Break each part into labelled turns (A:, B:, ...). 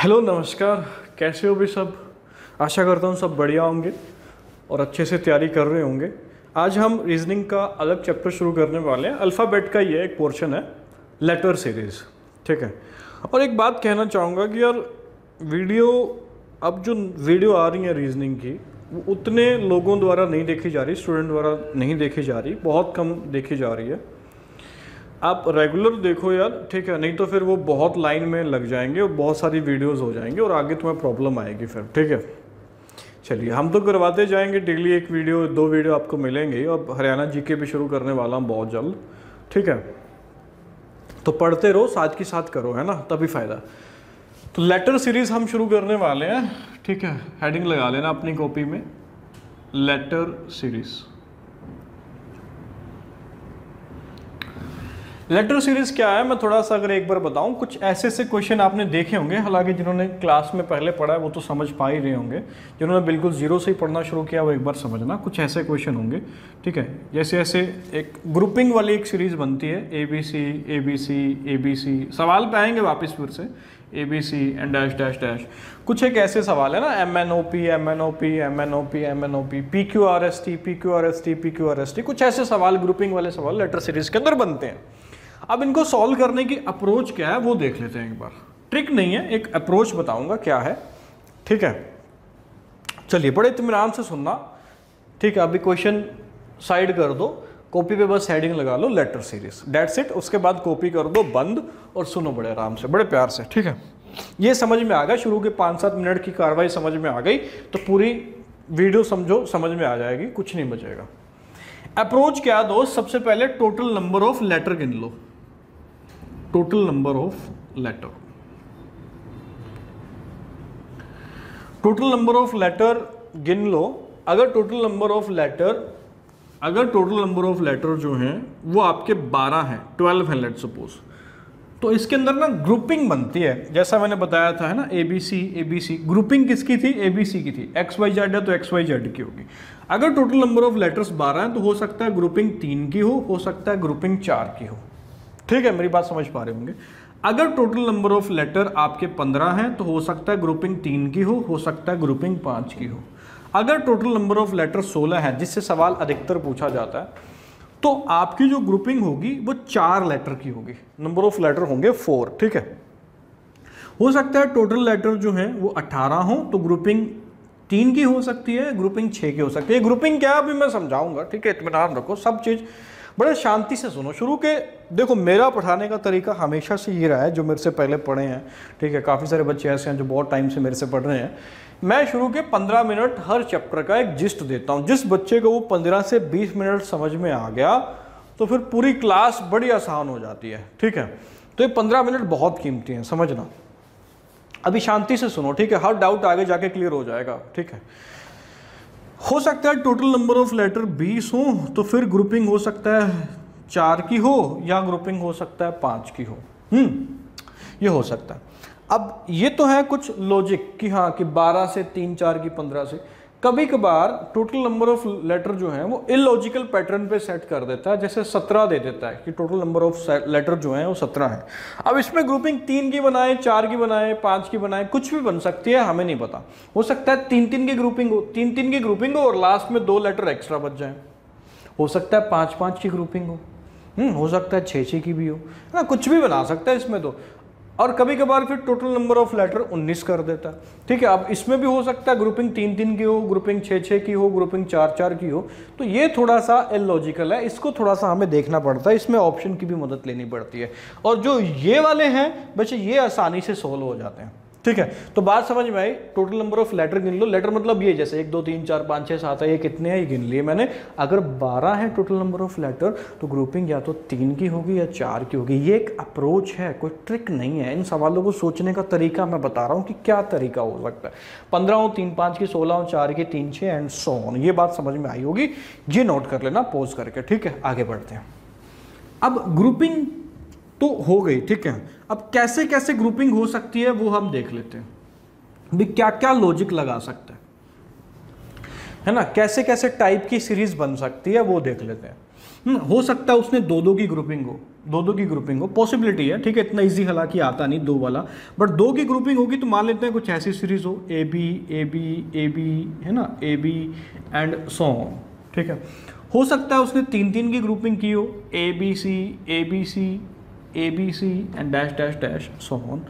A: Hello नमस्कार। कैसे हो भी सब। आशा करता हूँ सब बढ़िया होंगे और अच्छे से तैयारी कर रहे होंगे। आज हम रीजनिंग का अलग चैप्टर शुरू करने वाले हैं। अल्फ़ाबेट का ये एक पोर्शन है, लेटर सीरीज़। ठीक है। और एक बात कहना चाहूँगा कि यार अब जो वीडियो आ रही है रीजनिंग की, वो उतने लोगों द्वारा नहीं देखी जा रही, स्टूडेंट द्वारा नहीं देखी जा रही, बहुत कम देखी जा रही है। आप रेगुलर देखो यार, ठीक है, नहीं तो फिर वो बहुत लाइन में लग जाएंगे और बहुत सारी वीडियोस हो जाएंगे और आगे तुम्हें प्रॉब्लम आएगी फिर। ठीक है, चलिए हम तो करवाते जाएंगे, डेली एक वीडियो 2 वीडियो आपको मिलेंगे और हरियाणा जीके भी शुरू करने वाला हूँ बहुत जल्द। ठीक है, तो पढ़ते रहो, साथ के साथ करो, है ना, तभी फ़ायदा। तो लेटर सीरीज़ हम शुरू करने वाले हैं। ठीक है, हेडिंग लगा लेना अपनी कॉपी में, लेटर सीरीज़। लेटर सीरीज क्या है, मैं थोड़ा सा अगर एक बार बताऊं, कुछ ऐसे ऐसे क्वेश्चन आपने देखे होंगे, हालांकि जिन्होंने क्लास में पहले पढ़ा है वो तो समझ पा ही रहे होंगे, जिन्होंने बिल्कुल जीरो से ही पढ़ना शुरू किया वो एक बार समझना, कुछ ऐसे क्वेश्चन होंगे। ठीक है, जैसे ऐसे एक ग्रुपिंग वाली एक सीरीज बनती है, ए बी सी, सवाल पे आएंगे वापस फिर से, ABC and dash dash dash. कुछ एक ऐसे सवाल है ना, MNOP, PQRST, कुछ ऐसे सवाल, ग्रुपिंग वाले सवाल लेटर सीरीज के अंदर बनते हैं। अब इनको सॉल्व करने की अप्रोच क्या है वो देख लेते हैं एक बार। ट्रिक नहीं है, एक अप्रोच बताऊंगा क्या है। ठीक है, चलिए बड़े इत्मीनान से सुनना। ठीक है, अभी क्वेश्चन साइड कर दो, कॉपी पे बस हेडिंग लगा लो, लेटर सीरीज, दैट्स इट। उसके बाद कॉपी कर दो बंद और सुनो बड़े आराम से, बड़े प्यार से। ठीक है, ये समझ में आ गया, शुरू के 5-7 मिनट की कार्रवाई समझ में आ गई तो पूरी वीडियो समझो, समझ में आ जाएगी, कुछ नहीं बचेगा। अप्रोच क्या दोस्त, सबसे पहले टोटल नंबर ऑफ लेटर गिन लो, total number of letter. Total number of letter गिन लो। अगर टोटल नंबर ऑफ लेटर जो हैं वो आपके 12 हैं, 12 हैं लेट्स सपोज, तो इसके अंदर ना ग्रुपिंग बनती है, जैसा मैंने बताया था, है ना, ABC। ग्रुपिंग किसकी थी? ABC की थी। XYZ है तो XYZ की होगी। अगर टोटल नंबर ऑफ लेटर्स 12 हैं तो हो सकता है ग्रुपिंग 3 की हो सकता है ग्रुपिंग 4 की हो। ठीक है, मेरी बात समझ पा रहे होंगे। अगर टोटल नंबर ऑफ लेटर आपके 15 हैं तो हो सकता है ग्रुपिंग 3 की हो सकता है ग्रुपिंग 5 की हो। अगर टोटल नंबर ऑफ लेटर 16 है, जिससे सवाल अधिकतर पूछा जाता है, तो आपकी जो ग्रुपिंग होगी वो 4 लेटर की होगी, नंबर ऑफ लेटर होंगे 4। ठीक है, हो सकता है टोटल लेटर जो है वो 18 हो तो ग्रुपिंग 3 की हो सकती है, ग्रुपिंग 6 की हो सकती है। ग्रुपिंग क्या है अभी मैं समझाऊंगा। ठीक है, इत्मीनान रखो, सब चीज बड़े शांति से सुनो। शुरू के देखो, मेरा पढ़ाने का तरीका हमेशा से ये रहा है, जो मेरे से पहले पढ़े हैं, ठीक है, काफ़ी सारे बच्चे ऐसे हैं जो बहुत टाइम से मेरे से पढ़ रहे हैं। मैं शुरू के 15 मिनट हर चैप्टर का एक जिस्ट देता हूँ। जिस बच्चे को वो 15 से 20 मिनट समझ में आ गया तो फिर पूरी क्लास बड़ी आसान हो जाती है। ठीक है, तो ये 15 मिनट बहुत कीमती हैं, समझना। अभी शांति से सुनो, ठीक है, हर डाउट आगे जाके क्लियर हो जाएगा। ठीक है, हो सकता है टोटल नंबर ऑफ लेटर 20 हो तो फिर ग्रुपिंग हो सकता है 4 की हो या ग्रुपिंग हो सकता है 5 की हो। ये हो सकता है। अब ये तो है कुछ लॉजिक कि हाँ, कि 12 से 3, 4 की 15 से। कभी कभार टोटल नंबर ऑफ लेटर जो है वो इलॉजिकल पैटर्न पे सेट कर देता है, जैसे 17 दे देता है कि टोटल नंबर ऑफ लेटर जो है वो 17 है। अब इसमें ग्रुपिंग 3 की बनाए, 4 की बनाए, 5 की बनाए, कुछ भी बन सकती है, हमें नहीं पता। हो सकता है 3-3 की ग्रुपिंग हो और लास्ट में 2 लेटर एक्स्ट्रा बच जाए। हो सकता है 5-5 की ग्रुपिंग हो सकता है 6-6 की भी हो, है ना, कुछ भी बना सकता है इसमें तो। और कभी कभार फिर टोटल नंबर ऑफ लेटर 19 कर देता है। ठीक है, अब इसमें भी हो सकता है ग्रुपिंग 3-3 की हो, ग्रुपिंग 6-6 की हो, ग्रुपिंग 4-4 की हो। तो ये थोड़ा सा इलॉजिकल है, इसको थोड़ा सा हमें देखना पड़ता है, इसमें ऑप्शन की भी मदद लेनी पड़ती है। और जो ये वाले हैं बच्चे, ये आसानी से सोल्व हो जाते हैं। ठीक है, तो बात समझ में आई। टोटल नंबर ऑफ लेटर गिन लो। लेटर मतलब ये, जैसे 1 2 3 4 5 6 7 है, ये कितने हैं ये गिन लिए मैंने। अगर 12 है टोटल नंबर ऑफ लेटर तो ग्रुपिंग या तो 3 की होगी या 4 की होगी। ये एक अप्रोच है, कोई ट्रिक नहीं है। इन सवालों को सोचने का तरीका मैं बता रहा हूँ कि क्या तरीका हो सकता है। 15 हो 3 5 की, 16 हो 4 की, 3 6 एंड सो ऑन। ये बात समझ में आई होगी, ये नोट कर लेना पॉज करके। ठीक है, आगे बढ़ते हैं। अब ग्रुपिंग तो हो गई, ठीक है। अब कैसे कैसे ग्रुपिंग हो सकती है वो हम देख लेते हैं, भी क्या क्या लॉजिक लगा सकते हैं, है ना, कैसे कैसे टाइप की सीरीज बन सकती है वो देख लेते हैं। हो सकता है उसने दो दो की ग्रुपिंग हो, पॉसिबिलिटी है, ठीक है, इतना इजी हालांकि आता नहीं दो वाला, बट दो की ग्रुपिंग होगी तो मान लेते हैं कुछ ऐसी सीरीज हो A B A B A B, है ना, A B and so on, ठीक है। हो सकता है उसने तीन तीन की ग्रुपिंग की हो, A B C A B C A B C and dash dash dash so on.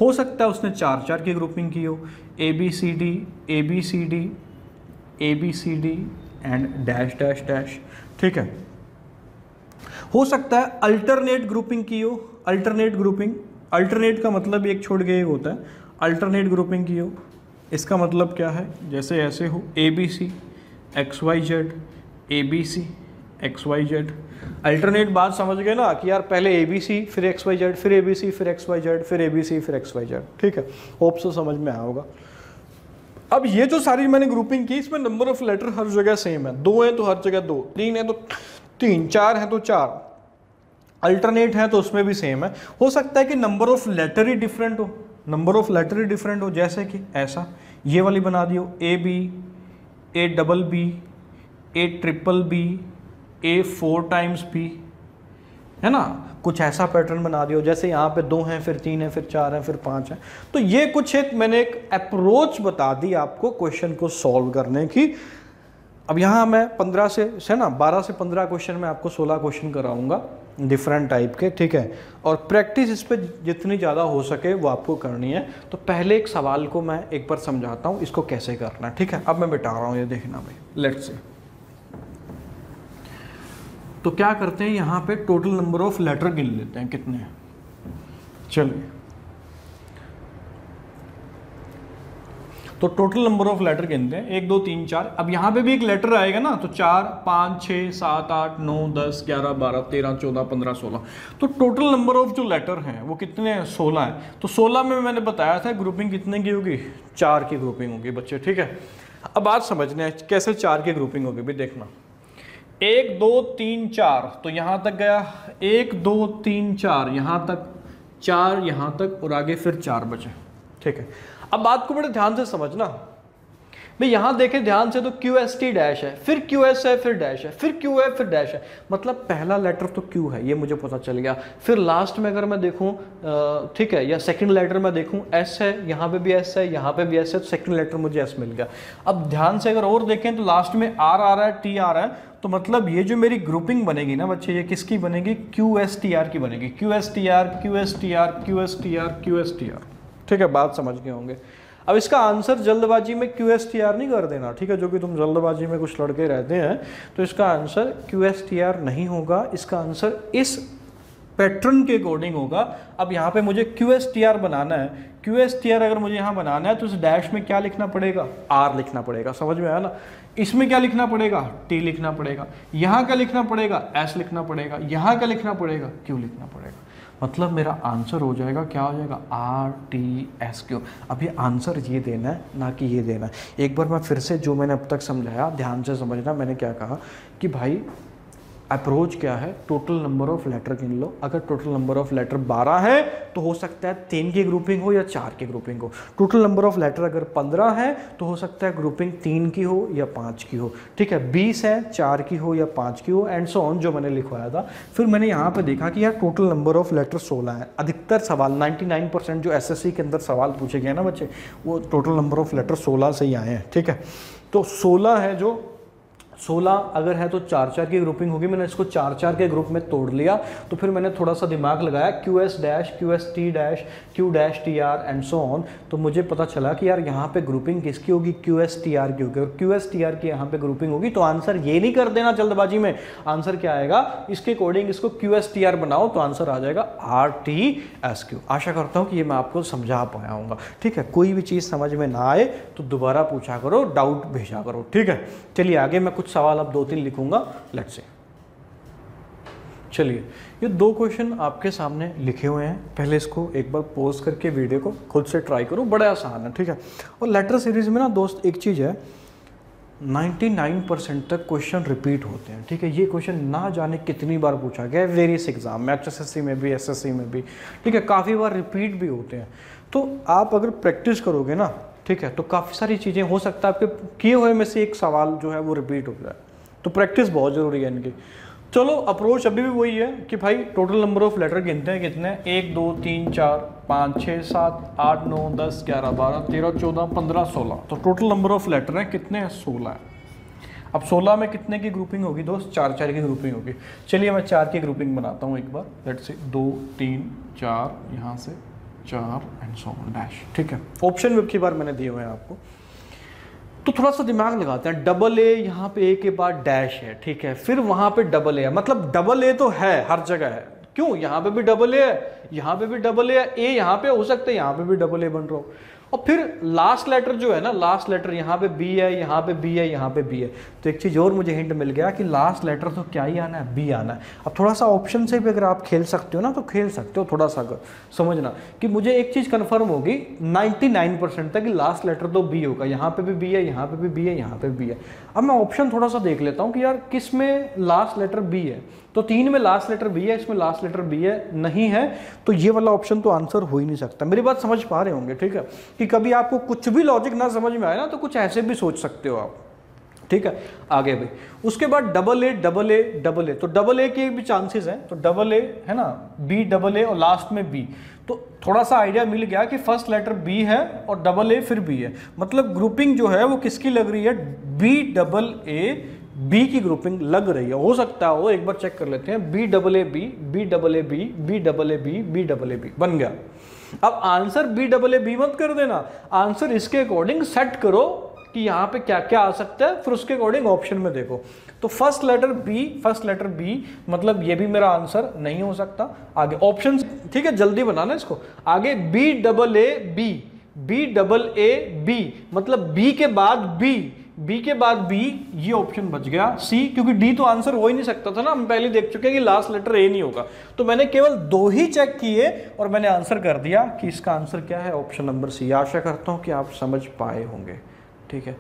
A: हो सकता है उसने चार चार की ग्रुपिंग की हो, A B C D A B C D A B C D and dash dash dash, ठीक है। हो सकता है अल्टरनेट ग्रुपिंग की हो, अल्टरनेट ग्रुपिंग, अल्टरनेट का मतलब एक छोड़ के एक होता है, अल्टरनेट ग्रुपिंग की हो, इसका मतलब क्या है, जैसे ऐसे हो A B C X Y Z A B C X Y Z. Alternate बात समझ गए ना कि यार पहले ए बी सी फिर एक्स वाई जेड फिर ए बी सी फिर एक्स वाई जेड फिर ए बी सी फिर एक्स वाई जेड, ठीक है। होप सो समझ में आया होगा। अब ये जो सारी मैंने ग्रुपिंग की इसमें नंबर ऑफ लेटर हर जगह सेम है, दो है तो हर जगह दो, तीन है तो तीन, चार है तो चार, अल्टरनेट है तो उसमें भी सेम है। हो सकता है कि नंबर ऑफ लेटर ही डिफरेंट हो, नंबर ऑफ लेटर ही डिफरेंट हो, जैसे कि ऐसा ये वाली बना दी हो A B A double B A triple B A 4 times B, है ना, कुछ ऐसा पैटर्न बना दियो, जैसे यहाँ पे दो हैं फिर तीन है फिर चार है फिर पांच है। तो ये कुछ एक मैंने एक अप्रोच बता दी आपको क्वेश्चन को सॉल्व करने की। अब यहाँ मैं 15 से ना 12 से 15 क्वेश्चन में आपको 16 क्वेश्चन कराऊंगा डिफरेंट टाइप के, ठीक है। और प्रैक्टिस इस पर जितनी ज़्यादा हो सके वो आपको करनी है। तो पहले एक सवाल को मैं एक बार समझाता हूँ इसको कैसे करना है, ठीक है। अब मैं बिठा रहा हूँ, ये देखना भाई, लेट्स से। तो क्या करते हैं, यहाँ पे टोटल नंबर ऑफ लेटर गिन लेते हैं कितने हैं। चलिए, तो टोटल नंबर ऑफ लेटर गिनते हैं 1 2 3 4। अब यहाँ पे भी एक लेटर आएगा ना, तो 4 5 6 7 8 9 10 11 12 13 14 15 16। तो टोटल नंबर ऑफ जो लेटर हैं वो कितने हैं, 16 हैं। तो 16 में मैंने बताया था ग्रुपिंग कितने की होगी, 4 की ग्रुपिंग होगी बच्चे, ठीक है। अब बात समझने हैं कैसे 4 की ग्रुपिंग होगी भी, देखना 1 2 3 4, तो यहाँ तक गया 1 2 3 4, यहाँ तक 4, यहाँ तक और आगे फिर 4 बचे, ठीक है। अब बात को बड़े ध्यान से समझना भाई, यहां देखें ध्यान से तो क्यू एस टी डैश है, फिर क्यू एस है, फिर डैश है, फिर क्यू है, फिर डैश है, मतलब पहला लेटर तो क्यू है, ये मुझे पता चल गया। फिर लास्ट में अगर मैं देखूं, ठीक है, या सेकंड लेटर में देखूं एस है, यहाँ पे भी एस है, यहाँ पे भी एस है, तो सेकंड लेटर मुझे एस मिल गया। अब ध्यान से अगर और देखें तो लास्ट में आर आ रहा है, टी आ रहा है, तो मतलब ये जो मेरी ग्रुपिंग बनेगी ना बच्चे, ये किसकी बनेगी, क्यू एस टी आर की बनेगी, Q S T R Q S T R Q S T R Q S T R, ठीक है। बात समझ गए होंगे। अब इसका आंसर जल्दबाजी में क्यू एस टी आर नहीं कर देना, ठीक है, जो कि तुम जल्दबाजी में कुछ लड़के रहते हैं, तो इसका answer Q S T R नहीं होगा, इसका आंसर इस पैटर्न के अकॉर्डिंग होगा। अब यहाँ पे मुझे क्यू एस टी आर बनाना है, क्यू एस टी आर अगर मुझे यहाँ बनाना है तो इस डैश में क्या लिखना पड़ेगा, आर लिखना पड़ेगा, समझ में आया ना। इसमें क्या लिखना पड़ेगा, टी लिखना पड़ेगा, यहाँ क्या लिखना पड़ेगा, एस लिखना पड़ेगा, यहाँ क्या लिखना पड़ेगा, क्यू लिखना पड़ेगा। मतलब मेरा आंसर हो जाएगा, क्या हो जाएगा, आर टी एस क्यू। अब ये आंसर ये देना है ना कि ये देना है। एक बार मैं फिर से जो मैंने अब तक समझाया ध्यान से समझना। मैंने क्या कहा कि भाई अप्रोच क्या है, टोटल नंबर ऑफ लेटर गिन लो। अगर टोटल नंबर ऑफ लेटर 12 है तो हो सकता है 3 की ग्रुपिंग हो या 4 की ग्रुपिंग हो। टोटल नंबर ऑफ लेटर अगर 15 है तो हो सकता है ग्रुपिंग 3 की हो या 5 की हो, ठीक है। 20 है, 4 की हो या 5 की हो, एंड सो ऑन, जो मैंने लिखवाया था। फिर मैंने यहाँ पे देखा कि यार टोटल नंबर ऑफ लेटर 16 है। अधिकतर सवाल 99% जो एसएससी के अंदर सवाल पूछे गए ना बच्चे, वो टोटल नंबर ऑफ लेटर 16 से ही आए हैं, ठीक है। तो 16 है, जो 16 अगर है तो 4-4 की ग्रुपिंग होगी। मैंने इसको 4-4 के ग्रुप में तोड़ लिया, तो फिर मैंने थोड़ा सा दिमाग लगाया, Q S dash Q S T dash Q dash T R and so on. तो मुझे पता चला कि यार यहाँ पे ग्रुपिंग किसकी होगी, क्यू एस टी आर की होगी, और क्यू एस टी आर की यहाँ पे ग्रुपिंग होगी। तो आंसर ये नहीं कर देना जल्दबाजी में, आंसर क्या आएगा, इसके अकॉर्डिंग इसको क्यू एस टी आर बनाओ तो आंसर आ जाएगा आर टी एस क्यू। आशा करता हूँ कि ये मैं आपको समझा पाया हूँ, ठीक है। कोई भी चीज़ समझ में ना आए तो दोबारा पूछा करो, डाउट भेजा करो, ठीक है। चलिए आगे मैं कुछ सवाल अब 2-3 लिखूंगा, लेट्स से। चलिए, ये 2 क्वेश्चन आपके सामने लिखे हुए हैं। पहले इसको एक बार पॉज करके वीडियो को खुद से ट्राई करो, बड़ा आसान है, ठीक है। और लेटर सीरीज में ना दोस्त एक चीज़ है, 99% तक क्वेश्चन रिपीट होते हैं, ठीक है। ये क्वेश्चन ना जाने कितनी बार पूछा गया है वेरियस एग्जाम में, HSSC में भी, SSC में भी, ठीक है। काफ़ी बार रिपीट भी होते हैं। तो आप अगर प्रैक्टिस करोगे ना, ठीक है, तो काफ़ी सारी चीज़ें हो सकता है आपके किए हुए में से एक सवाल जो है वो रिपीट हो जाए। तो प्रैक्टिस बहुत ज़रूरी है इनकी। चलो अप्रोच अभी भी वही है कि भाई टोटल नंबर ऑफ लेटर गिनते हैं कितने, 1 2 3 4 5 6 7 8 9 10 11 12 13 14 15 16, तो टोटल नंबर ऑफ लेटर हैं कितने हैं, 16 है। अब 16 में कितने की ग्रुपिंग होगी दोस्त, 4 4 की ग्रुपिंग होगी। चलिए मैं 4 की ग्रुपिंग बनाता हूँ एक बार, लेट्स से 2 3 4, यहाँ से 4 एंड सो ऑन डैश, ठीक है। ऑप्शन में की बार मैंने दिए हुए हैं आपको, तो थोड़ा सा दिमाग लगाते हैं। डबल ए, यहाँ पे ए के बाद डैश है, ठीक है, फिर वहाँ पे डबल ए है, मतलब डबल ए तो है हर जगह है, क्यों, यहाँ पे भी डबल ए है, यहाँ पे भी डबल ए है, ए यहाँ पे हो सकता है, यहाँ पे भी डबल ए बन रहा हो। और फिर लास्ट लेटर जो है ना, लास्ट लेटर यहाँ पे बी है, यहाँ पे बी है, यहाँ पे बी है, तो एक चीज़ और मुझे हिंट मिल गया कि लास्ट लेटर तो क्या ही आना है, बी आना है। अब थोड़ा सा ऑप्शन से भी अगर आप खेल सकते हो ना तो खेल सकते हो, थोड़ा सा अगर समझना कि मुझे एक चीज़ कंफर्म होगी 99% तक कि लास्ट लेटर तो बी होगा, यहाँ पे भी बी है, यहाँ पे भी बी है, यहाँ पे भी है। अब मैं ऑप्शन थोड़ा सा देख लेता हूँ कि यार किस में लास्ट लेटर बी है, तो 3 में लास्ट लेटर बी है, इसमें लास्ट लेटर बी है नहीं है, तो ये वाला ऑप्शन तो आंसर हो ही नहीं सकता। मेरी बात समझ पा रहे होंगे, ठीक है, कि कभी आपको कुछ भी लॉजिक ना समझ में आए ना तो कुछ ऐसे भी सोच सकते हो आप, ठीक है। आगे भाई उसके बाद double A double A double A, तो डबल ए के भी चांसेस हैं, तो डबल ए है ना, बी डबल ए और लास्ट में बी, तो थोड़ा सा आइडिया मिल गया कि फर्स्ट लेटर बी है और डबल ए फिर बी है, मतलब ग्रुपिंग जो है वो किसकी लग रही है, बी डबल ए बी की ग्रुपिंग लग रही है। हो सकता है वो, एक बार चेक कर लेते हैं, B double A B, B double A B, B double A B, B double A B बन गया। अब answer B double A B मत कर देना, आंसर इसके अकॉर्डिंग सेट करो कि यहाँ पे क्या क्या आ सकता है, फिर उसके अकॉर्डिंग ऑप्शन में देखो। तो first letter B, first letter B, मतलब ये भी मेरा आंसर नहीं हो सकता। आगे ऑप्शन, ठीक है, जल्दी बनाना इसको। आगे B double A B, B double A B, मतलब बी के बाद बी, बी के बाद बी, ये ऑप्शन बच गया। सी, क्योंकि डी तो आंसर हो ही नहीं सकता था ना, हम पहले देख चुके हैं कि लास्ट लेटर ए नहीं होगा, तो मैंने केवल 2 ही चेक किए और मैंने आंसर कर दिया कि इसका आंसर क्या है, ऑप्शन नंबर सी। आशा करता हूँ कि आप समझ पाए होंगे, ठीक है।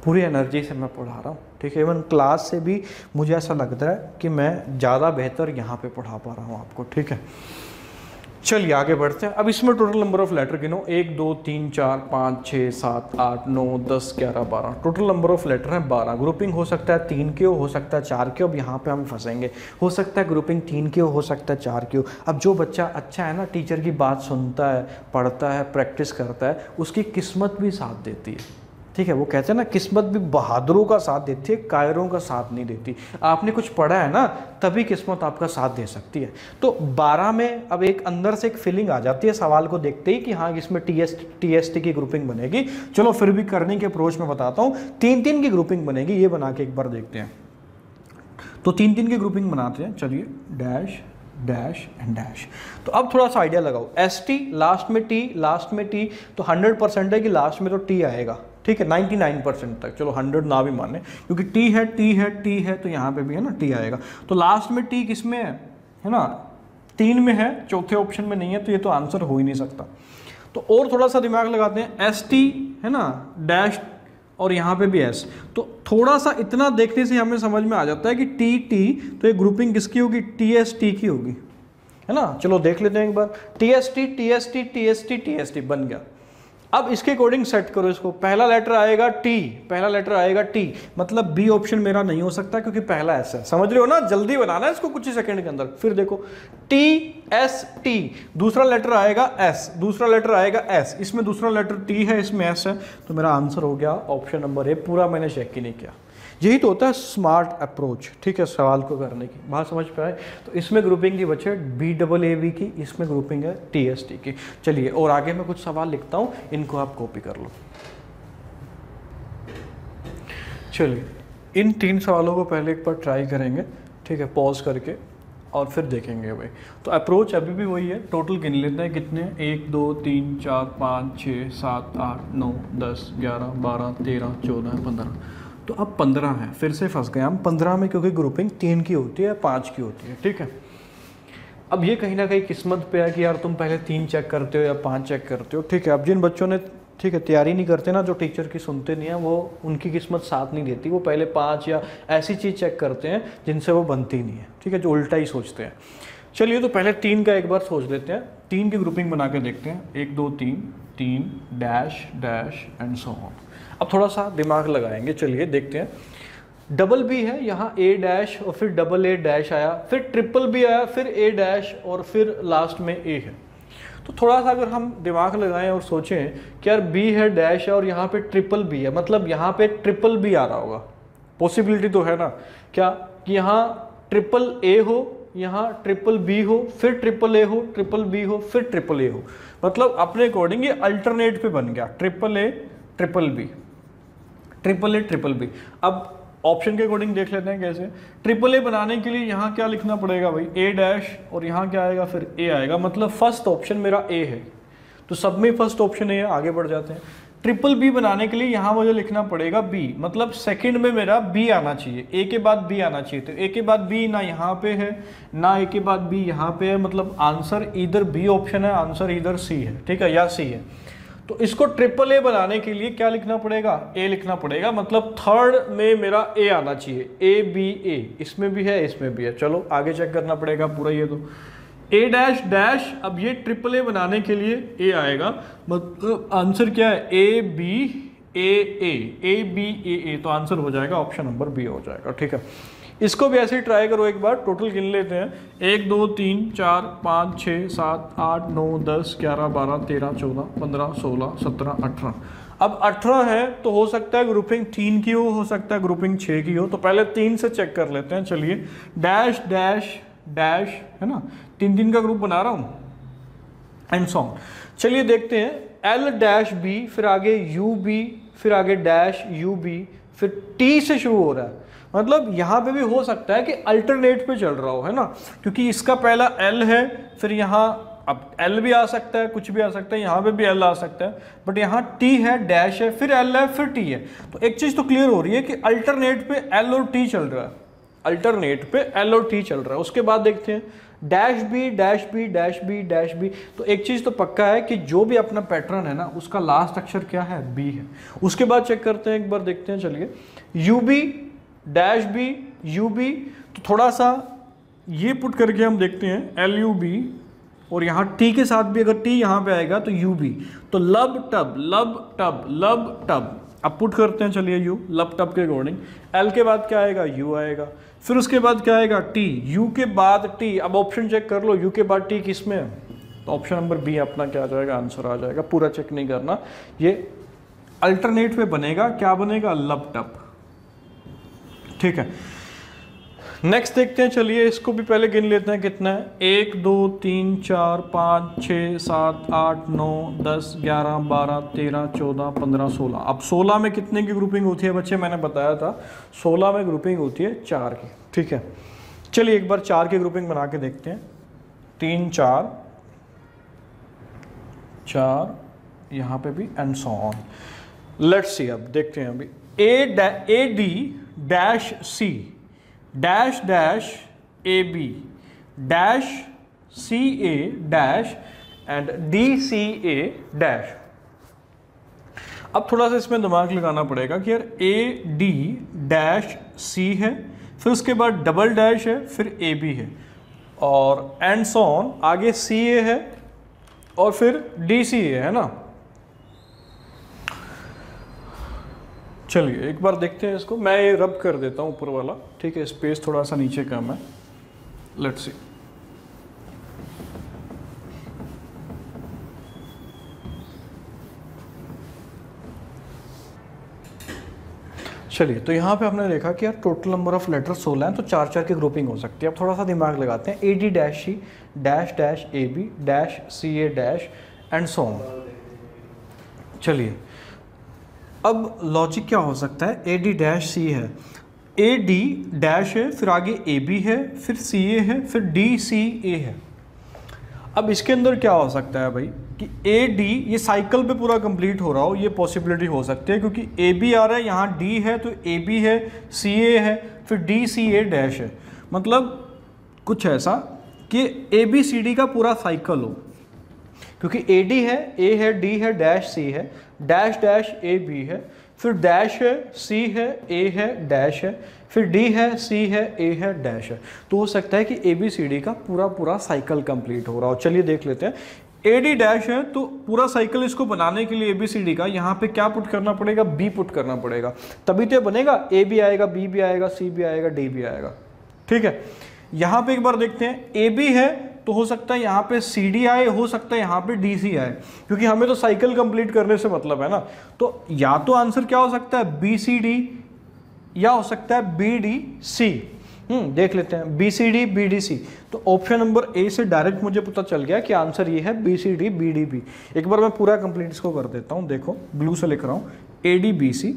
A: पूरी एनर्जी से मैं पढ़ा रहा हूँ, ठीक है, इवन क्लास से भी मुझे ऐसा लगता है कि मैं ज़्यादा बेहतर यहाँ पे पढ़ा पा रहा हूँ आपको, ठीक है। चलिए आगे बढ़ते हैं। अब इसमें टोटल नंबर ऑफ लेटर गिनो, 1 2 3 4 5 6 7 8 9 10 11 12, टोटल नंबर ऑफ लेटर है 12। ग्रुपिंग हो सकता है 3 के हो सकता है 4 के, अब यहाँ पे हम फंसेंगे, हो सकता है ग्रुपिंग 3 के हो सकता है 4 के हो। अब जो बच्चा अच्छा है ना, टीचर की बात सुनता है, पढ़ता है, प्रैक्टिस करता है, उसकी किस्मत भी साथ देती है, ठीक है। वो कहते हैं ना, किस्मत भी बहादुरों का साथ देती है, कायरों का साथ नहीं देती। आपने कुछ पढ़ा है ना, तभी किस्मत आपका साथ दे सकती है। तो 12 में अब एक अंदर से एक फीलिंग आ जाती है सवाल को देखते ही कि हाँ इसमें टीएसटी की ग्रुपिंग बनेगी। चलो फिर भी करने के अप्रोच में बताता हूँ, 3-3 की ग्रुपिंग बनेगी, ये बना के एक बार देखते हैं। तो 3-3 की ग्रुपिंग बनाते हैं, चलिए, डैश डैश एंड डैश। तो अब थोड़ा सा आइडिया लगाओ, एस टी लास्ट में टी, लास्ट में टी, तो 100% है कि लास्ट में तो टी आएगा, ठीक है, 99% तक, चलो 100 ना भी माने, क्योंकि टी है टी है टी है, तो यहाँ पे भी है ना टी आएगा। तो लास्ट में टी किस में है ना, 3 में है, चौथे ऑप्शन में नहीं है, तो ये तो आंसर हो ही नहीं सकता। तो और थोड़ा सा दिमाग लगाते हैं, एस टी है ना, डैश और यहाँ पे भी एस, तो थोड़ा सा इतना देखने से हमें समझ में आ जाता है कि टी टी, तो ये ग्रुपिंग किसकी होगी, टी एस टी की होगी, है ना। चलो देख लेते हैं एक बार, T S T T S T T S T T S T बन गया। अब इसके अकॉर्डिंग सेट करो इसको, पहला लेटर आएगा टी, पहला लेटर आएगा टी, मतलब बी ऑप्शन मेरा नहीं हो सकता क्योंकि पहला एस है, समझ रहे हो ना, जल्दी बनाना है इसको कुछ ही सेकंड के अंदर। फिर देखो टी एस टी, दूसरा लेटर आएगा एस, दूसरा लेटर आएगा एस, इसमें दूसरा लेटर टी है, इसमें एस है, तो मेरा आंसर हो गया ऑप्शन नंबर ए। पूरा मैंने चेक ही नहीं किया, यही तो होता है स्मार्ट अप्रोच, ठीक है, सवाल को करने की। बात समझ पे आए? तो इसमें ग्रुपिंग की बचे बी डबल ए वी की, इसमें ग्रुपिंग है टी एस टी की। चलिए और आगे मैं कुछ सवाल लिखता हूँ, इनको आप कॉपी कर लो। चलिए इन 3 सवालों को पहले एक बार ट्राई करेंगे, ठीक है, पॉज करके, और फिर देखेंगे भाई। तो अप्रोच अभी भी वही है, टोटल गिन लेते हैं कितने, 1 2 3 4 5 6 7 8 9 10 11 12 13 14 15, तो अब 15 है, फिर से फंस गए हम 15 में, क्योंकि ग्रुपिंग 3 की होती है, 5 की होती है, ठीक है। अब ये कहीं ना कहीं किस्मत पे है कि यार तुम पहले 3 चेक करते हो या 5 चेक करते हो, ठीक है। अब जिन बच्चों ने, ठीक है, तैयारी नहीं करते ना, जो टीचर की सुनते नहीं है, वो उनकी किस्मत साथ नहीं देती, वो पहले 5 या ऐसी चीज़ चेक करते हैं जिनसे वो बनती नहीं है, ठीक है, जो उल्टा ही सोचते हैं। चलिए तो पहले 3 का एक बार सोच लेते हैं, 3 की ग्रुपिंग बना के देखते हैं, 1 2 3 3 dash dash and so on. अब थोड़ा सा दिमाग लगाएंगे, चलिए देखते हैं। डबल बी है, यहाँ ए डैश और फिर डबल ए डैश आया, फिर ट्रिपल बी आया, फिर ए डैश और फिर लास्ट में ए है। तो थोड़ा सा अगर हम दिमाग लगाएं और सोचें कि यार बी है, डैश है और यहाँ पे ट्रिपल बी है, मतलब यहाँ पे ट्रिपल बी आ रहा होगा, पॉसिबिलिटी तो है ना क्या कि यहाँ ट्रिपल ए हो, यहाँ ट्रिपल बी हो, फिर ट्रिपल ए हो, ट्रिपल बी हो, फिर ट्रिपल ए हो, मतलब अपने अकॉर्डिंग ये अल्टरनेट पे बन गया, triple A triple B, triple A triple B. अब ऑप्शन के अकॉर्डिंग देख लेते हैं कैसे। ट्रिपल ए बनाने के लिए यहाँ क्या लिखना पड़ेगा भाई, ए डैश और यहाँ क्या आएगा, फिर ए आएगा, मतलब फर्स्ट ऑप्शन मेरा ए है, तो सब में फर्स्ट ऑप्शन ए है, आगे बढ़ जाते हैं। ट्रिपल बी बनाने के लिए यहाँ मुझे लिखना पड़ेगा बी, मतलब सेकंड में मेरा बी आना चाहिए, ए के बाद बी आना चाहिए, तो ए के बाद बी ना यहाँ पे है ना ए के बाद बी यहाँ पे है, मतलब आंसर इधर बी ऑप्शन है, आंसर इधर सी है, ठीक है, या सी है। तो इसको ट्रिपल ए बनाने के लिए क्या लिखना पड़ेगा, ए लिखना पड़ेगा, मतलब थर्ड में मेरा ए आना चाहिए, ए बी ए, इसमें भी है इसमें भी है। चलो आगे चेक करना पड़ेगा पूरा ये, तो ए डैश डैश, अब ये ट्रिपल ए बनाने के लिए ए आएगा, मतलब आंसर क्या है, ए बी ए ए, ए बी ए, तो आंसर हो जाएगा ऑप्शन नंबर बी हो जाएगा, ठीक है। इसको भी ऐसे ही ट्राई करो एक बार, टोटल गिन लेते हैं, 1 2 3 4 5 6 7 8 9 10 11 12 13 14 15 16 17 18। अब 18 है तो हो सकता है ग्रुपिंग 3 की हो सकता है ग्रुपिंग 6 की हो, तो पहले 3 से चेक कर लेते हैं। चलिए, डैश डैश डैश है ना, 3 का ग्रुप बना रहा हूँ एंड सो ऑन। चलिए देखते हैं, एल डैश बी, फिर आगे यू बी, फिर आगे डैश यू बी, फिर टी से शुरू हो रहा है, मतलब यहाँ पे भी हो सकता है कि अल्टरनेट पे चल रहा हो, है ना, क्योंकि इसका पहला एल है, फिर यहाँ अब एल भी आ सकता है, कुछ भी आ सकता है, यहाँ पे भी एल आ सकता है, बट यहाँ टी है, डैश है, फिर एल है, फिर टी है। तो एक चीज़ तो क्लियर हो रही है कि अल्टरनेट पे एल और टी चल रहा है, अल्टरनेट पे एल और टी चल रहा है। उसके बाद देखते हैं dash B dash B dash B dash B, तो एक चीज़ तो पक्का है कि जो भी अपना पैटर्न है ना उसका लास्ट अक्षर क्या है, बी है। उसके बाद चेक करते हैं, एक बार देखते हैं, चलिए, U B dash B U B, तो थोड़ा सा ये पुट करके हम देखते हैं, एल यू बी, और यहाँ टी के साथ भी अगर टी यहाँ पे आएगा तो यू बी, तो लब टब लब टब लब टब। अब पुट करते हैं, चलिए, यू लब टब के अकॉर्डिंग, एल के बाद क्या आएगा, यू आएगा, फिर उसके बाद क्या आएगा, टी, यू के बाद टी। अब ऑप्शन चेक कर लो, यू के बाद टी किस में है, तो ऑप्शन नंबर बी अपना क्या आ जाएगा, आंसर आ जाएगा। पूरा चेक नहीं करना, ये अल्टरनेट पे बनेगा, क्या बनेगा, लब टब, ठीक है। नेक्स्ट देखते हैं, चलिए इसको भी पहले गिन लेते हैं कितना है, 1 2 3 4 5 6 7 8 9 10 11 12 13 14 15 16। अब 16 में कितने की ग्रुपिंग होती है बच्चे, मैंने बताया था 16 में ग्रुपिंग होती है 4 की, ठीक है। चलिए एक बार 4 की ग्रुपिंग बना के देखते हैं, 3 4 4, यहाँ पे भी and so on. Let's see, अब देखते हैं अभी, A D dash C dash dash A B dash C A dash and D C A dash. अब थोड़ा सा इसमें दिमाग लगाना पड़ेगा कि यार ए डी डैश सी है, फिर उसके बाद डबल डैश है, फिर ए बी है, और एंड सो ऑन, आगे सी ए है और फिर डी सी ए है ना। चलिए एक बार देखते हैं इसको, मैं ये रब कर देता हूँ ऊपर वाला, ठीक है, स्पेस थोड़ा सा नीचे कम है, लेट्स सी। चलिए, तो यहाँ पे हमने देखा कि यार टोटल नंबर ऑफ लेटर 16 हैं, तो 4 की ग्रुपिंग हो सकती है। अब थोड़ा सा दिमाग लगाते हैं, A D dash C dash dash A B dash C A dash and so on. चलिए, अब लॉजिक क्या हो सकता है, ए डी डैश सी है, ए डी डैश है, फिर आगे ए बी है, फिर सी ए है, फिर डी सी ए है। अब इसके अंदर क्या हो सकता है भाई कि ए डी ये साइकिल पे पूरा कंप्लीट हो रहा हो, ये पॉसिबिलिटी हो सकती है, क्योंकि ए बी आ रहा है, यहाँ डी है तो ए बी है, सी ए है, फिर डी सी ए डैश है, मतलब कुछ ऐसा कि ए बी सी डी का पूरा साइकिल हो, क्योंकि ए डी है, ए है, डी है, डैश सी है, डैश डैश ए बी है, फिर डैश है, सी है, ए है, डैश है, फिर डी है, सी है, ए है, डैश है। तो हो सकता है कि ए बी सी डी का पूरा साइकिल कंप्लीट हो रहा हो। चलिए देख लेते हैं, AD डैश है तो पूरा साइकिल इसको बनाने के लिए ABCD का यहाँ पे क्या पुट करना पड़ेगा, B पुट करना पड़ेगा, तभी तो बनेगा। A भी आएगा, B भी आएगा, C भी आएगा, D भी आएगा। ठीक है, यहाँ पे एक बार देखते हैं, AB है तो हो सकता है यहाँ पे CD आए, हो सकता है यहाँ पे DC आए, क्योंकि हमें तो साइकिल कंप्लीट करने से मतलब है ना। तो या तो आंसर क्या हो सकता है, BCD, या हो सकता है BDC। देख लेते हैं, BCD BDC। तो ऑप्शन नंबर ए से डायरेक्ट मुझे पता चल गया कि आंसर ये है BCD BDB। एक बार मैं पूरा कंप्लीट इसको कर देता हूँ, देखो ब्लू से लिख रहा हूँ, ADBC,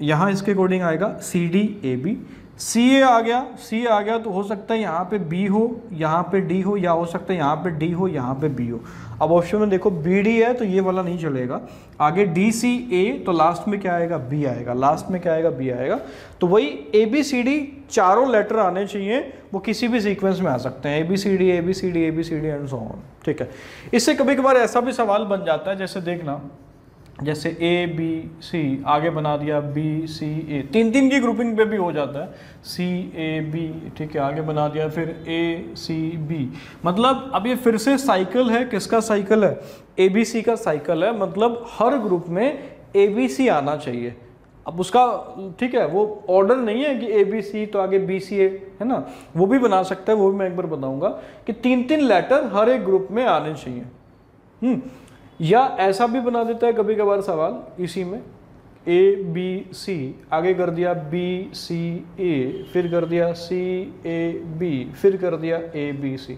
A: यहाँ इसके अकॉर्डिंग आएगा CDAB, CA आ गया, C आ गया तो हो सकता है यहाँ पे B हो, यहाँ पे D हो, या हो सकता है यहाँ पे D हो, यहाँ पे B हो। अब ऑप्शन में देखो BD है तो ये वाला नहीं चलेगा, आगे DCA तो लास्ट में क्या आएगा, B आएगा, लास्ट में क्या आएगा, B आएगा। तो वही ABCD चारों लेटर आने चाहिए, वो किसी भी सीक्वेंस में आ सकते हैं, ABCD ABCD ABCD and so on. ठीक है, इससे कभी कभार ऐसा भी सवाल बन जाता है, जैसे देखना, जैसे ABC आगे बना दिया BCA, तीन की ग्रुपिंग पे भी हो जाता है, CAB, ठीक है, आगे बना दिया फिर ACB। मतलब अब ये फिर से साइकिल है, किसका साइकिल है, ABC का साइकिल है, मतलब हर ग्रुप में ABC आना चाहिए। अब उसका ठीक है, वो ऑर्डर नहीं है कि ABC तो आगे BCA है ना, वो भी बना सकता है, वो भी मैं एक बार बताऊंगा कि तीन लेटर हर एक ग्रुप में आने चाहिए। या ऐसा भी बना देता है कभी कभार सवाल इसी में, ABC आगे कर दिया BCA, फिर कर दिया CAB, फिर कर दिया ABC।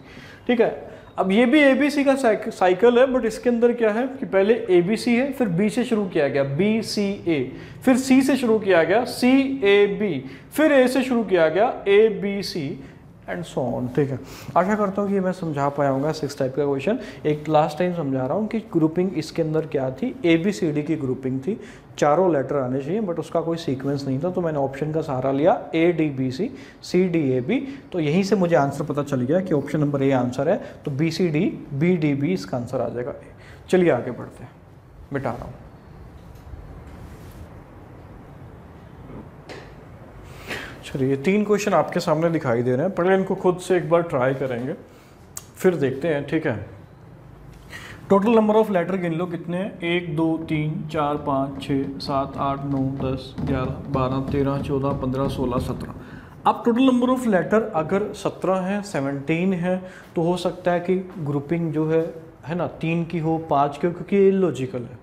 A: ठीक है, अब ये भी ABC का साइकिल है, बट इसके अंदर क्या है कि पहले ABC है, फिर B से शुरू किया गया BCA, फिर C से शुरू किया गया CAB, फिर A से शुरू किया गया ABC एंड सो ऑन। ठीक है, आशा करता हूँ कि मैं समझा पाया हूँ 6 टाइप का क्वेश्चन। एक लास्ट टाइम समझा रहा हूँ कि ग्रुपिंग इसके अंदर क्या थी, ABCD की ग्रुपिंग थी, चारों लेटर आने चाहिए, बट उसका कोई सीक्वेंस नहीं था, तो मैंने ऑप्शन का सहारा लिया ADBC CDAB। तो यहीं से मुझे आंसर पता चल गया कि ऑप्शन नंबर ए आंसर है, तो BCD BDB इसका आंसर आ जाएगा। चलिए आगे बढ़ते हैं, मिटा रहा हूँ। चलिए 3 क्वेश्चन आपके सामने दिखाई दे रहे हैं, पहले इनको खुद से एक बार ट्राई करेंगे, फिर देखते हैं। ठीक है, टोटल नंबर ऑफ लेटर गिन लो कितने हैं, 1 2 3 4 5 6 7 8 9 10 11 12 13 14 15 16 17। अब टोटल नंबर ऑफ लेटर अगर 17 है, 17 है, तो हो सकता है कि ग्रुपिंग जो है ना 3 की हो, 5 की हो, क्योंकि ये लॉजिकल है।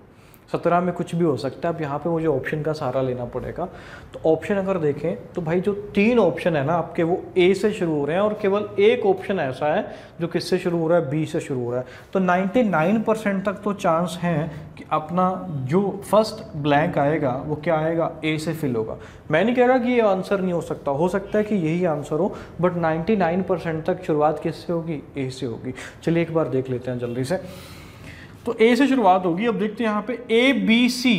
A: 17 में कुछ भी हो सकता है। अब यहाँ पे मुझे ऑप्शन का सहारा लेना पड़ेगा, तो ऑप्शन अगर देखें तो भाई जो 3 ऑप्शन है ना आपके, वो A से शुरू हो रहे हैं, और केवल एक ऑप्शन ऐसा है जो किससे शुरू हो रहा है, B से शुरू हो रहा है। तो 99% तक तो चांस है कि अपना जो फर्स्ट ब्लैंक आएगा वो क्या आएगा, A से फिल होगा। मैं नहीं कह रहा कि ये आंसर नहीं हो सकता है कि यही आंसर हो, बट 99% तक शुरुआत किससे होगी, A से होगी। चलिए एक बार देख लेते हैं जल्दी से। तो A से शुरुआत होगी। अब देखते हैं यहाँ पे ABC,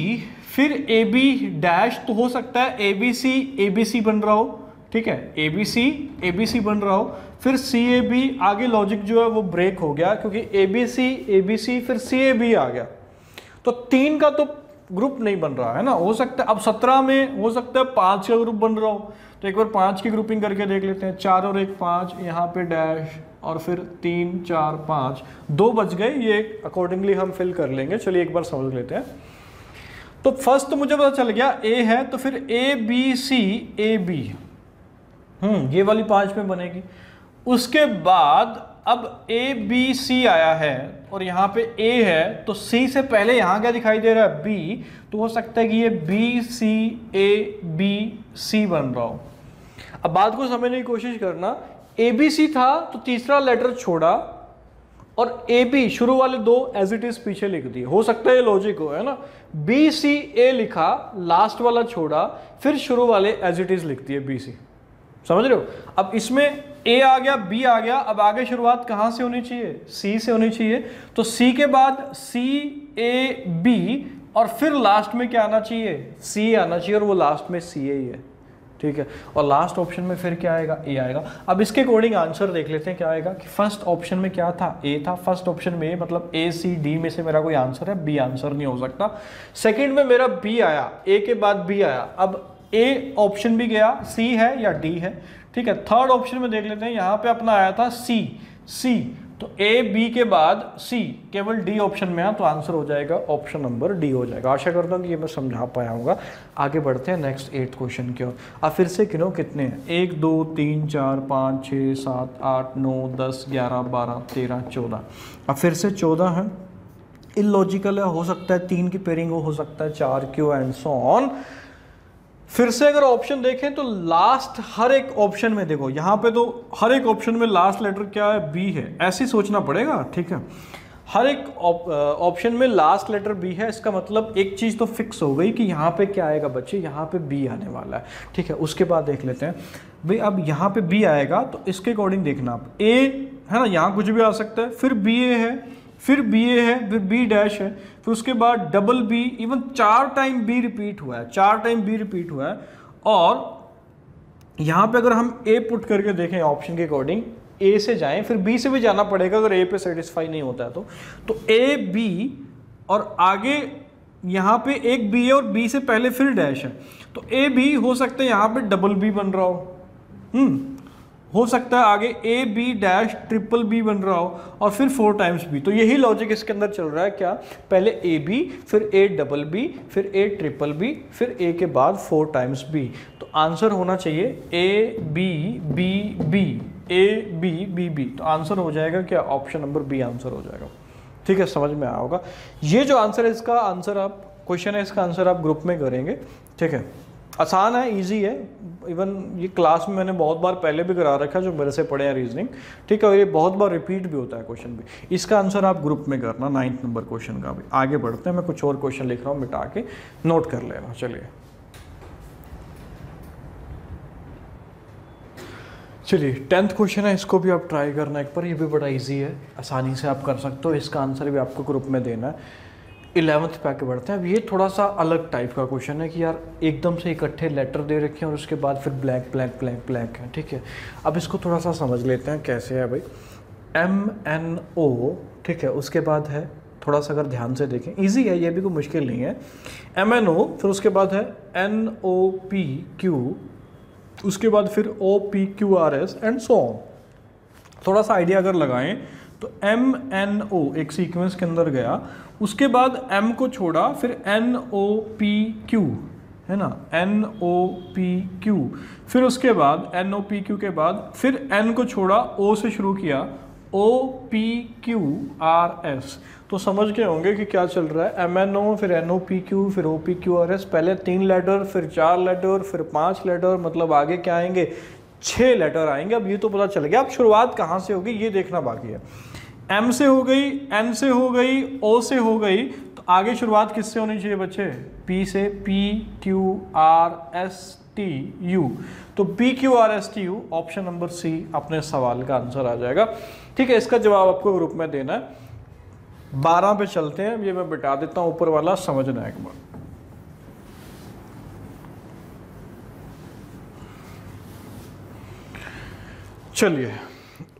A: फिर AB डैश, तो हो सकता है ABC बन रहा हो। ठीक है, ABC बन रहा हो, फिर CAB, आगे लॉजिक जो है वो ब्रेक हो गया, क्योंकि ABC फिर CAB आ गया, तो 3 का तो ग्रुप नहीं बन रहा है ना। हो सकता है अब 17 में हो सकता है 5 का ग्रुप बन रहा हो, तो एक बार 5 की ग्रुपिंग करके देख लेते हैं। 4 और 1 5, यहाँ पे डैश, और फिर 3 4 5, 2 बच गए, ये अकॉर्डिंगली हम फिल कर लेंगे। चलिए एक बार समझ लेते हैं। तो फर्स्ट तो मुझे पता चल गया A है, तो फिर ABCAB, ये वाली 5 में बनेगी। उसके बाद अब ABC आया है और यहाँ पे A है, तो C से पहले यहाँ क्या दिखाई दे रहा है, B, तो हो सकता है कि ये BCABC बन रहा हो। अब बात को समझने की कोशिश करना, ABC था तो तीसरा लेटर छोड़ा, और AB शुरू वाले 2 एज इट इज पीछे लिख दिए। हो सकता है ये लॉजिक हो, है ना। BCA लिखा, लास्ट वाला छोड़ा, फिर शुरू वाले एज इट इज लिख दिए BC। समझ रहे हो। अब इसमें A आ गया, B आ गया, अब आगे शुरुआत कहां से होनी चाहिए, C से होनी चाहिए। तो C के बाद CAB, और फिर लास्ट में क्या आना चाहिए, C आना चाहिए, और वो लास्ट में CA ही है। ठीक है, और लास्ट ऑप्शन में फिर क्या आएगा, A आएगा। अब इसके अकॉर्डिंग आंसर देख लेते हैं क्या आएगा, कि फर्स्ट ऑप्शन में क्या था, A था। फर्स्ट ऑप्शन में मतलब ACD में से मेरा कोई आंसर है, B आंसर नहीं हो सकता। सेकंड में मेरा B आया, A के बाद B आया, अब A ऑप्शन भी गया, C है या D है। ठीक है, थर्ड ऑप्शन में देख लेते हैं, यहाँ पे अपना आया था C, तो ए बी के बाद सी, केवल डी ऑप्शन में है, तो आंसर हो जाएगा ऑप्शन नंबर डी हो जाएगा। आशा करता हूँ कि ये मैं समझा पाया होगा। आगे बढ़ते हैं नेक्स्ट 8th क्वेश्चन की ओर। अब फिर से गिनो कितने हैं, 1 2 3 4 5 6 7 8 9 10 11 12 13 14। अब फिर से 14 है, इलॉजिकल है, हो सकता है 3 की पेयरिंग हो सकता है 4 क्यू एंड सो ऑन। फिर से अगर ऑप्शन देखें तो लास्ट हर एक ऑप्शन में देखो, यहाँ पे तो हर एक ऑप्शन में लास्ट लेटर क्या है, बी है, ऐसे सोचना पड़ेगा, ठीक है। हर एक ऑप्शन में लास्ट लेटर बी है, इसका मतलब एक चीज़ तो फिक्स हो गई कि यहाँ पे क्या आएगा बच्चे, यहाँ पे बी आने वाला है, ठीक है। उसके बाद देख लेते हैं भाई, अब यहाँ पे बी आएगा तो इसके अकॉर्डिंग देखना आप, ए है ना, यहाँ कुछ भी आ सकता है, फिर बी ए है, फिर बी ए है, फिर बी डैश है, फिर उसके बाद double B, even 4 time B repeat हुआ है, 4 टाइम बी रिपीट हुआ है। और यहाँ पे अगर हम ए पुट करके देखें ऑप्शन के अकॉर्डिंग, ए से जाएं, फिर बी से भी जाना पड़ेगा अगर ए पे सेटिस्फाई नहीं होता है तो ए बी और आगे यहाँ पे एक बी है और बी से पहले फिर डैश है, तो ए बी हो सकता है यहाँ पे डबल बी बन रहा हो सकता है आगे A B dash triple B बन रहा हो और फिर 4 टाइम्स बी। तो यही लॉजिक इसके अंदर चल रहा है, क्या, पहले ए बी, फिर ए डबल बी, फिर ए ट्रिपल बी, फिर ए के बाद 4 टाइम्स बी। तो आंसर होना चाहिए A B B B, A B B B. तो आंसर हो जाएगा क्या, ऑप्शन नंबर बी आंसर हो जाएगा, ठीक है। समझ में आया होगा। ये जो आंसर है इसका आंसर आप, क्वेश्चन है इसका आंसर आप ग्रुप में करेंगे, ठीक है। आसान है, इजी है, इवन ये क्लास में मैंने बहुत बार पहले भी करा रखा है जो मेरे से पढ़े हैं रीजनिंग, ठीक है। और ये बहुत बार रिपीट भी होता है क्वेश्चन भी। इसका आंसर आप ग्रुप में करना 9th नंबर क्वेश्चन का भी। आगे बढ़ते हैं, मैं कुछ और क्वेश्चन लिख रहा हूँ, मिटा के नोट कर लेना। चलिए 10th क्वेश्चन है, इसको भी आप ट्राई करना एक बार, ये भी बड़ा इजी है, आसानी से आप कर सकते हो। इसका आंसर भी आपको ग्रुप में देना है। 11th पे आके बढ़ते हैं। अब ये थोड़ा सा अलग टाइप का क्वेश्चन है कि यार एकदम से इकट्ठे लेटर दे रखे हैं और उसके बाद फिर ब्लैंक ब्लैंक ब्लैंक ब्लैंक है, ठीक है। अब इसको थोड़ा सा समझ लेते हैं कैसे है भाई। MNO, ठीक है, उसके बाद है, थोड़ा सा अगर ध्यान से देखें, इजी है, ये भी कोई मुश्किल नहीं है। MNO, फिर उसके बाद है NOPQ, उसके बाद फिर OPQRS एंड सो ऑन। थोड़ा सा आइडिया अगर लगाएं तो MNO एक सीक्वेंस के अंदर गया, उसके बाद M को छोड़ा, फिर NOPQ, है ना, NOPQ, फिर उसके बाद NOPQ के बाद फिर N को छोड़ा, O से शुरू किया, OPQRS। तो समझ गए होंगे कि क्या चल रहा है, MNO, फिर NOPQ, फिर OPQRS, पहले 3 लेटर, फिर 4 लेटर, फिर 5 लेटर, मतलब आगे क्या आएंगे, 6 लेटर आएंगे। अब ये तो पता चल गया, अब शुरुआत कहाँ से होगी ये देखना बाकी है। M से हो गई, N से हो गई, O से हो गई, तो आगे शुरुआत किससे होनी चाहिए बच्चे, P से, PQRSTU। तो PQRSTU ऑप्शन नंबर सी अपने सवाल का आंसर आ जाएगा, ठीक है। इसका जवाब आपको ग्रुप में देना है। 12 पे चलते हैं, ये मैं बिठा देता हूं ऊपर वाला, समझना एक बार। चलिए,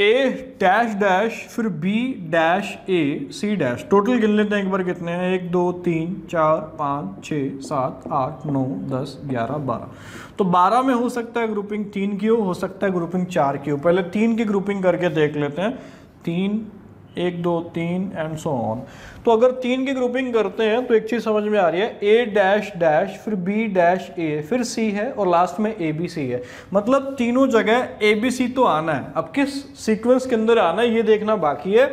A: A डैश डैश, फिर B dash A C dash, total गिन लेते हैं एक बार कितने हैं, 1 2 3 4 5 6 7 8 9 10 11 12। तो 12 में हो सकता है ग्रुपिंग 3 की हो सकता है ग्रुपिंग 4 की हो। पहले 3 की ग्रुपिंग करके देख लेते हैं, 3 1 2 3 एंड सो ऑन। तो अगर 3 की ग्रुपिंग करते हैं तो एक चीज समझ में आ रही है, A डैश डैश, फिर B डैश A, फिर C है और लास्ट में ABC है। मतलब तीनों जगह ABC तो आना है, अब किस सीक्वेंस के अंदर आना है ये देखना बाकी है।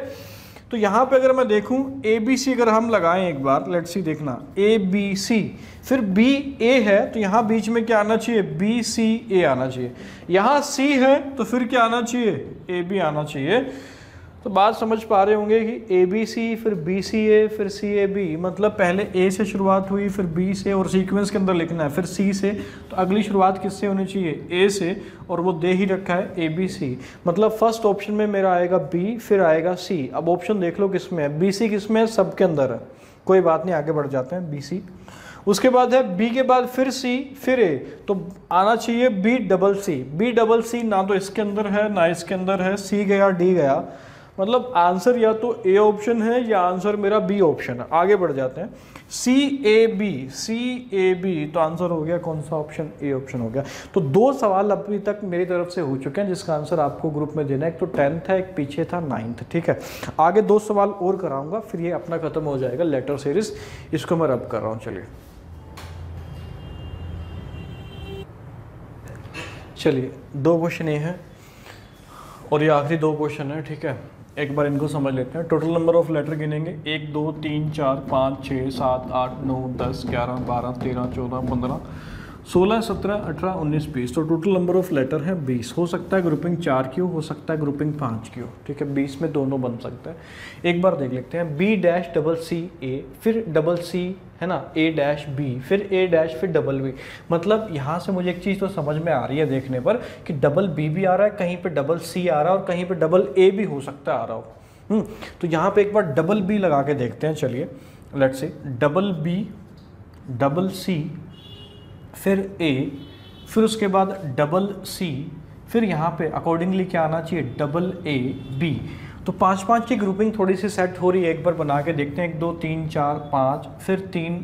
A: तो यहाँ पे अगर मैं देखूं ABC अगर हम लगाएं एक बार, लेट्स सी, देखना ABC, फिर BA है तो यहाँ बीच में क्या आना चाहिए, BCA आना चाहिए। यहाँ C है तो फिर क्या आना चाहिए, AB आना चाहिए। तो बात समझ पा रहे होंगे कि ABC, फिर BCA, फिर CAB, मतलब पहले A से शुरुआत हुई, फिर B से, और सीक्वेंस के अंदर लिखना है, फिर C से। तो अगली शुरुआत किससे होनी चाहिए, A से, और वो दे ही रखा है ABC। मतलब फर्स्ट ऑप्शन में मेरा आएगा B, फिर आएगा C। अब ऑप्शन देख लो किस में है, BC किस में है, सबके अंदर है, कोई बात नहीं, आगे बढ़ जाते हैं। BC, उसके बाद है B के बाद फिर C, फिर A, तो आना चाहिए B double C। B double C ना तो इसके अंदर है ना इसके अंदर है, C गया, D गया, मतलब आंसर या तो ए ऑप्शन है या आंसर मेरा बी ऑप्शन है। आगे बढ़ जाते हैं, सी ए बी, तो आंसर हो गया कौन सा ऑप्शन, ए ऑप्शन हो गया। तो 2 सवाल अभी तक मेरी तरफ से हो चुके हैं जिसका आंसर आपको ग्रुप में देना है, एक तो 10th है, एक पीछे था 9th, ठीक है। आगे 2 सवाल और कराऊंगा, फिर ये अपना खत्म हो जाएगा लेटर सीरीज, इसको मैं रब कर रहा हूँ। चलिए 2 क्वेश्चन ये हैं और ये आखिरी 2 क्वेश्चन है, ठीक है। एक बार इनको समझ लेते हैं। टोटल नंबर ऑफ लेटर गिनेंगे, 1 2 3 4 5 6 7 8 9 10 11 12 13 14 15 16 17 18 19 20। तो टोटल नंबर ऑफ लेटर है 20। हो सकता है ग्रुपिंग 4 की हो सकता है ग्रुपिंग 5 की हो, ठीक है। 20 में दोनों बन सकता है। एक बार देख लेते हैं, बी डैश डबल सी ए, फिर डबल सी है ना, ए डैश बी, फिर ए डैश, फिर डबल बी। मतलब यहाँ से मुझे एक चीज़ तो समझ में आ रही है देखने पर कि डबल बी भी आ रहा है, कहीं पे डबल सी आ रहा है और कहीं पे डबल ए भी हो सकता है आ रहा हो। तो यहाँ पे एक बार डबल बी लगा के देखते हैं। चलिए let's say double B, double C, फिर ए, फिर उसके बाद डबल सी, फिर यहाँ पे अकॉर्डिंगली क्या आना चाहिए, डबल ए बी। तो 5-5 की ग्रुपिंग थोड़ी सी सेट हो रही है। एक बार बना के देखते हैं, 1 2 3 4 5, फिर 3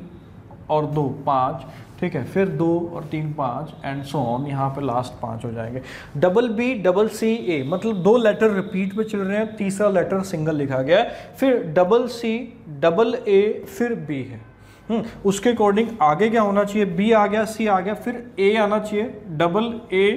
A: और 2 5, ठीक है, फिर 2 और 3 5 एंड सो ऑन, यहाँ पे लास्ट 5 हो जाएंगे। Double B double C A, मतलब 2 लेटर रिपीट पे चल रहे हैं, तीसरा लेटर सिंगल लिखा गया है। फिर डबल सी, डबल ए, फिर बी है। उसके अकॉर्डिंग आगे क्या होना चाहिए, बी आ गया, सी आ गया, फिर ए आना चाहिए, डबल ए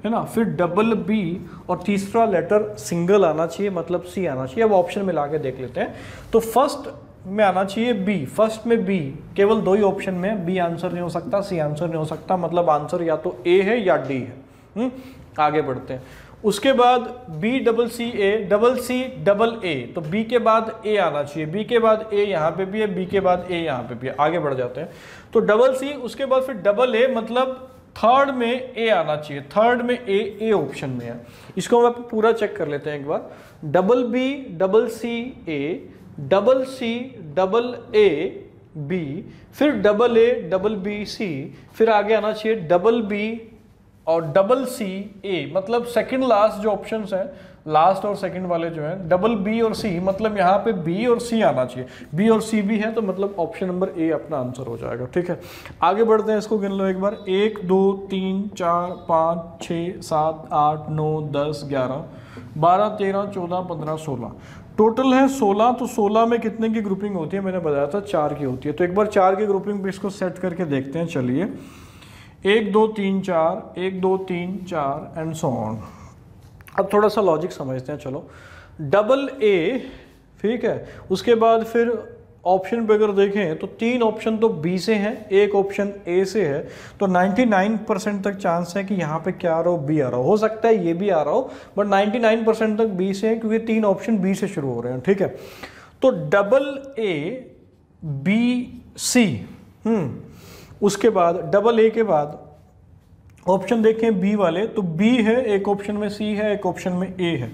A: है ना, फिर डबल बी और तीसरा लेटर सिंगल आना चाहिए, मतलब सी आना चाहिए। अब ऑप्शन मिला के देख लेते हैं। तो फर्स्ट में आना चाहिए बी, फर्स्ट में बी, केवल 2 ही ऑप्शन में, बी आंसर नहीं हो सकता, सी आंसर नहीं हो सकता, मतलब आंसर या तो ए है या डी है। आगे बढ़ते हैं। उसके बाद B double C A, double C double A, तो बी के बाद ए आना चाहिए, बी के बाद ए यहाँ पे भी है, बी के बाद ए यहाँ पे भी है। आगे बढ़ जाते हैं। तो डबल सी, उसके बाद फिर डबल ए, मतलब थर्ड में ए आना चाहिए, थर्ड में ए ऑप्शन में है। इसको हम पूरा चेक कर लेते हैं एक बार। Double B double C A, double C double A B, फिर double A double B C, फिर आगे आना चाहिए डबल बी और डबल सी ए, मतलब सेकंड लास्ट जो ऑप्शंस हैं, लास्ट और सेकंड वाले जो हैं, डबल बी और सी, मतलब यहाँ पे बी और सी आना चाहिए। बी और सी भी है तो मतलब ऑप्शन नंबर ए अपना आंसर हो जाएगा, ठीक है। आगे बढ़ते हैं, इसको गिन लो एक बार। 1 2 3 4 5 6 7 8 9 10 11 12 13 14 15 16, टोटल है 16। तो 16 में कितने की ग्रुपिंग होती है, मैंने बताया था 4 की होती है। तो एक बार 4 की ग्रुपिंग पे इसको सेट करके देखते हैं। चलिए 1 2 3 4, 1 2 3 4 एंड सो ऑन। अब थोड़ा सा लॉजिक समझते हैं। चलो डबल ए, ठीक है, उसके बाद फिर ऑप्शन पे अगर देखें तो 3 ऑप्शन तो बी से हैं, 1 ऑप्शन ए से है। तो 99% तक चांस है कि यहाँ पे क्या आ रहा हो, बी आ रहा हो सकता है ये भी आ रहा हो, बट 99% तक बी से है क्योंकि 3 ऑप्शन बी से शुरू हो रहे हैं, ठीक है। तो डबल ए बी सी, उसके बाद डबल ए के बाद ऑप्शन देखें बी वाले, तो बी है, एक ऑप्शन में सी है, एक ऑप्शन में ए है।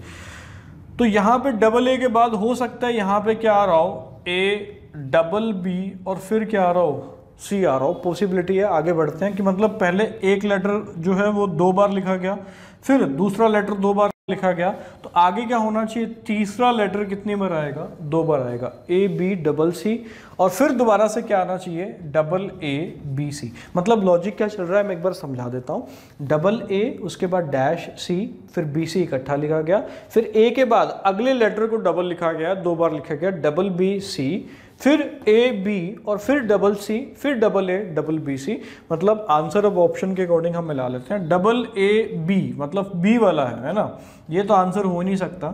A: तो यहाँ पे डबल ए के बाद हो सकता है यहाँ पे क्या आ रहा हो, ए डबल बी और फिर क्या आ रहा हो, सी आ रहा हो। पॉसिबिलिटी है। आगे बढ़ते हैं कि मतलब पहले एक लेटर जो है वो 2 बार लिखा गया, फिर दूसरा लेटर 2 बार लिखा गया, तो आगे क्या होना चाहिए, तीसरा लेटर कितनी बार आएगा, 2 बार आएगा, ए बी डबल सी, और फिर दोबारा से क्या आना चाहिए, डबल ए बी सी। मतलब लॉजिक क्या चल रहा है मैं एक बार समझा देता हूँ। डबल ए, उसके बाद डैश सी, फिर बी सी इकट्ठा लिखा गया, फिर ए के बाद अगले लेटर को डबल लिखा गया, 2 बार लिखा गया, डबल बी सी, फिर ए बी और फिर डबल सी, फिर double A double B C. मतलब आंसर अब ऑप्शन के अकॉर्डिंग हम मिला लेते हैं। डबल ए बी मतलब बी वाला है ना, ये तो आंसर हो नहीं सकता।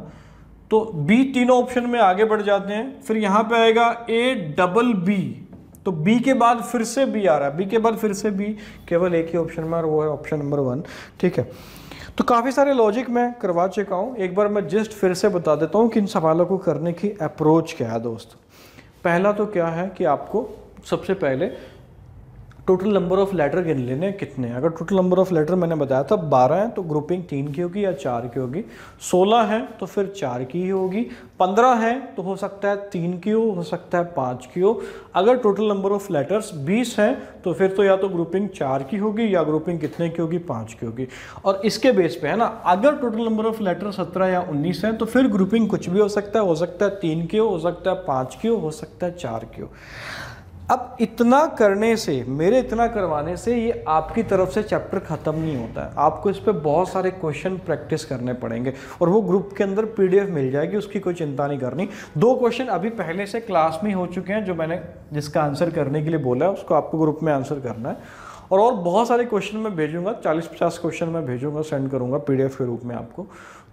A: तो बी तीनों ऑप्शन में आगे बढ़ जाते हैं। फिर यहाँ पे आएगा ए डबल बी, तो बी के बाद फिर से बी आ रहा है, बी के बाद फिर से बी, केवल एक ही ऑप्शन में और वो है ऑप्शन नंबर 1, ठीक है। तो काफ़ी सारे लॉजिक मैं करवा चुका हूँ, एक बार मैं जस्ट फिर से बता देता हूँ कि इन सवालों को करने की अप्रोच क्या है दोस्त। पहला तो क्या है कि आपको सबसे पहले टोटल नंबर ऑफ लेटर गिन लेने कितने हैं। अगर टोटल नंबर ऑफ लेटर मैंने बताया था 12 है तो ग्रुपिंग 3 की होगी या 4 की होगी, 16 है तो फिर 4 की ही होगी, 15 है तो हो सकता है 3 की हो सकता है 5 की हो। अगर टोटल नंबर ऑफ लेटर्स 20 हैं तो फिर तो या तो ग्रुपिंग 4 की होगी या ग्रुपिंग कितने की होगी, 5 की होगी। और इसके बेस पे है ना, अगर टोटल नंबर ऑफ लेटर 17 या 19 है तो फिर ग्रुपिंग कुछ भी हो सकता है 3 की हो सकता है 5 की हो सकता है 4 की हो। अब इतना करने से, मेरे इतना करवाने से ये आपकी तरफ से चैप्टर ख़त्म नहीं होता है। आपको इस पे बहुत सारे क्वेश्चन प्रैक्टिस करने पड़ेंगे और वो ग्रुप के अंदर पीडीएफ मिल जाएगी, उसकी कोई चिंता नहीं करनी। 2 क्वेश्चन अभी पहले से क्लास में हो चुके हैं जो मैंने जिसका आंसर करने के लिए बोला है, उसको आपको ग्रुप में आंसर करना है। और बहुत सारे क्वेश्चन मैं भेजूंगा, 40-50 क्वेश्चन मैं भेजूंगा, सेंड करूँगा पीडीएफ के रूप में आपको।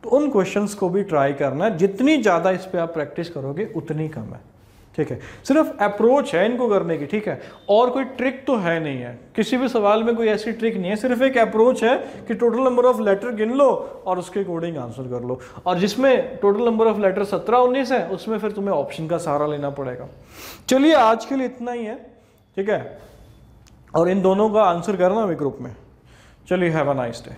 A: तो उन क्वेश्चंस को भी ट्राई करना है। जितनी ज़्यादा इस पर आप प्रैक्टिस करोगे उतनी कम है, ठीक है। सिर्फ अप्रोच है इनको करने की, ठीक है, और कोई ट्रिक तो है नहीं है, किसी भी सवाल में कोई ऐसी ट्रिक नहीं है, सिर्फ एक अप्रोच है कि टोटल नंबर ऑफ लेटर गिन लो और उसके अकॉर्डिंग आंसर कर लो। और जिसमें टोटल नंबर ऑफ लेटर 17-19 है उसमें फिर तुम्हें ऑप्शन का सहारा लेना पड़ेगा। चलिए आज के लिए इतना ही है, ठीक है, और इन दोनों का आंसर करना अभी ग्रुप में। चलिए, हैव अ नाइस डे।